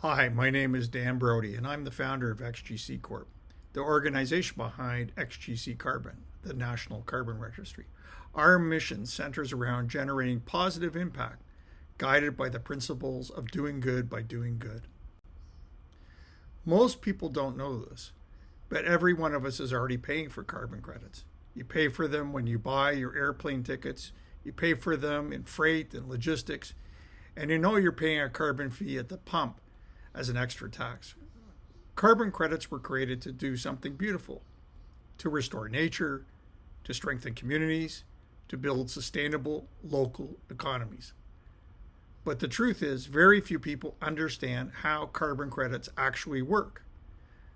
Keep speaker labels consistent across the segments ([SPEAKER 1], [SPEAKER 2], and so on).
[SPEAKER 1] Hi, my name is Dan Brody, and I'm the founder of XGC Corp, the organization behind XGC Carbon, the National Carbon Registry. Our mission centers around generating positive impact, guided by the principles of doing good by doing good. Most people don't know this, but every one of us is already paying for carbon credits. You pay for them when you buy your airplane tickets, you pay for them in freight and logistics, and you know you're paying a carbon fee at the pump as an extra tax. Carbon credits were created to do something beautiful, to restore nature, to strengthen communities, to build sustainable local economies. But the truth is, very few people understand how carbon credits actually work.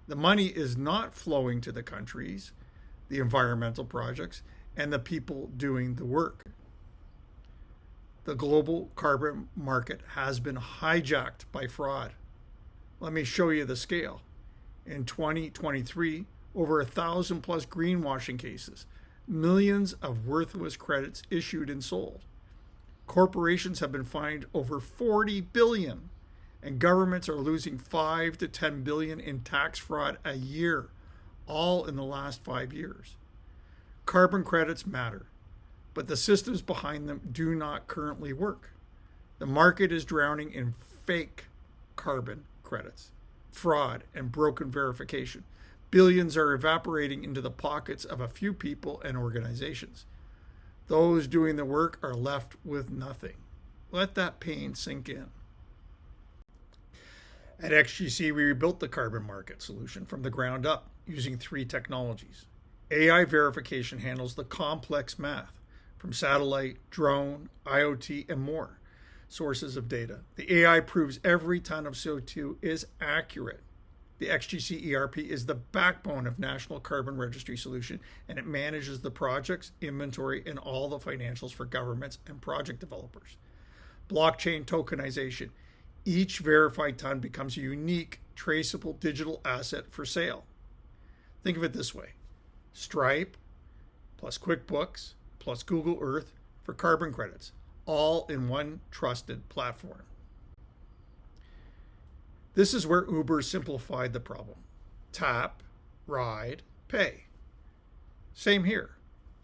[SPEAKER 1] The money is not flowing to the countries, the environmental projects, and the people doing the work. The global carbon market has been hijacked by fraud. Let me show you the scale. In 2023, over 1,000 plus greenwashing cases, millions of worthless credits issued and sold. Corporations have been fined over 40 billion, and governments are losing 5 to 10 billion in tax fraud a year, all in the last 5 years. Carbon credits matter, but the systems behind them do not currently work. The market is drowning in fake carbon credits, fraud, and broken verification. Billions are evaporating into the pockets of a few people and organizations. Those doing the work are left with nothing. Let that pain sink in. At XGC, we rebuilt the carbon market solution from the ground up using 3 technologies. AI verification handles the complex math from satellite, drone, IoT, and more sources of data. The AI proves every ton of CO2 is accurate. The XGC ERP is the backbone of National Carbon Registry solution, and it manages the projects, inventory, and all the financials for governments and project developers. Blockchain tokenization. Each verified ton becomes a unique, traceable digital asset for sale. Think of it this way. Stripe plus QuickBooks plus Google Earth for carbon credits, all in one trusted platform. This is where Uber simplified the problem. Tap, ride, pay. Same here.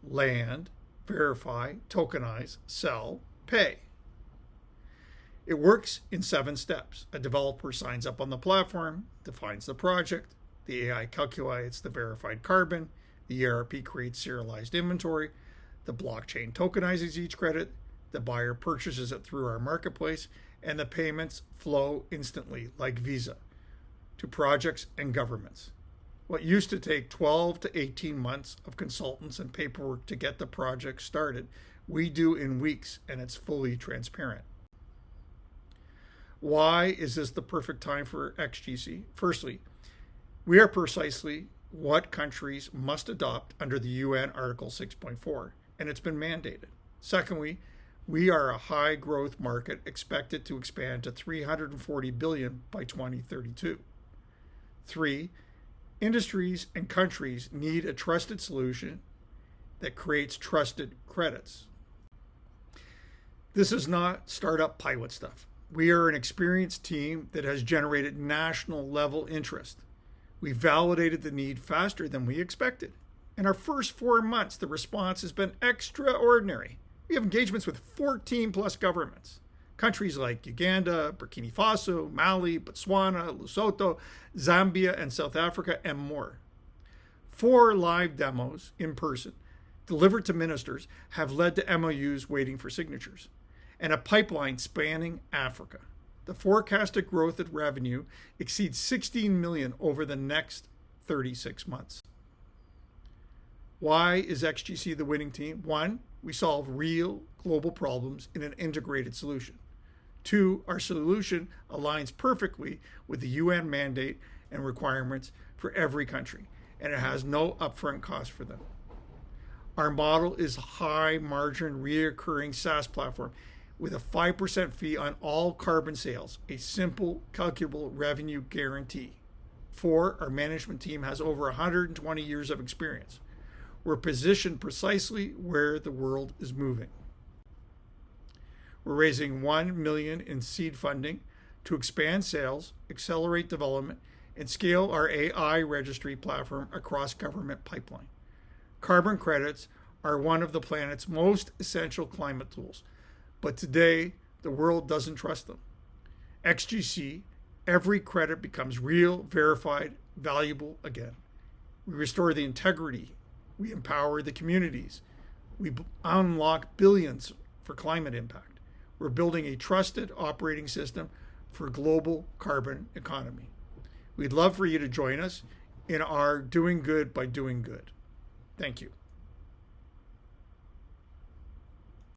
[SPEAKER 1] Land, verify, tokenize, sell, pay. It works in 7 steps. A developer signs up on the platform, defines the project, the AI calculates the verified carbon, the ERP creates serialized inventory, the blockchain tokenizes each credit, the buyer purchases it through our marketplace, and the payments flow instantly, like Visa, to projects and governments. What used to take 12 to 18 months of consultants and paperwork to get the project started, we do in weeks, and it's fully transparent. Why is this the perfect time for XGC? Firstly, we are precisely what countries must adopt under the UN Article 6.4, and it's been mandated. Secondly, we are a high growth market expected to expand to 340 billion by 2032. 3, industries and countries need a trusted solution that creates trusted credits. This is not startup pilot stuff. We are an experienced team that has generated national level interest. We validated the need faster than we expected. In our first 4 months, the response has been extraordinary. We have engagements with 14 plus governments. Countries like Uganda, Burkina Faso, Mali, Botswana, Lesotho, Zambia, and South Africa, and more. 4 live demos in person, delivered to ministers, have led to MOUs waiting for signatures, and a pipeline spanning Africa. The forecasted growth in revenue exceeds 16 million over the next 36 months. Why is XGC the winning team? 1, we solve real global problems in an integrated solution. 2, our solution aligns perfectly with the UN mandate and requirements for every country, and it has no upfront cost for them. Our model is high margin, reoccurring SaaS platform with a 5% fee on all carbon sales, a simple, calculable revenue guarantee. 4, our management team has over 120 years of experience. We're positioned precisely where the world is moving. We're raising $1 million in seed funding to expand sales, accelerate development, and scale our AI registry platform across government pipeline. Carbon credits are one of the planet's most essential climate tools, but today the world doesn't trust them. XGC, every credit becomes real, verified, valuable again. We restore the integrity. We empower the communities. We unlock billions for climate impact. We're building a trusted operating system for global carbon economy. We'd love for you to join us in our doing good by doing good. Thank you.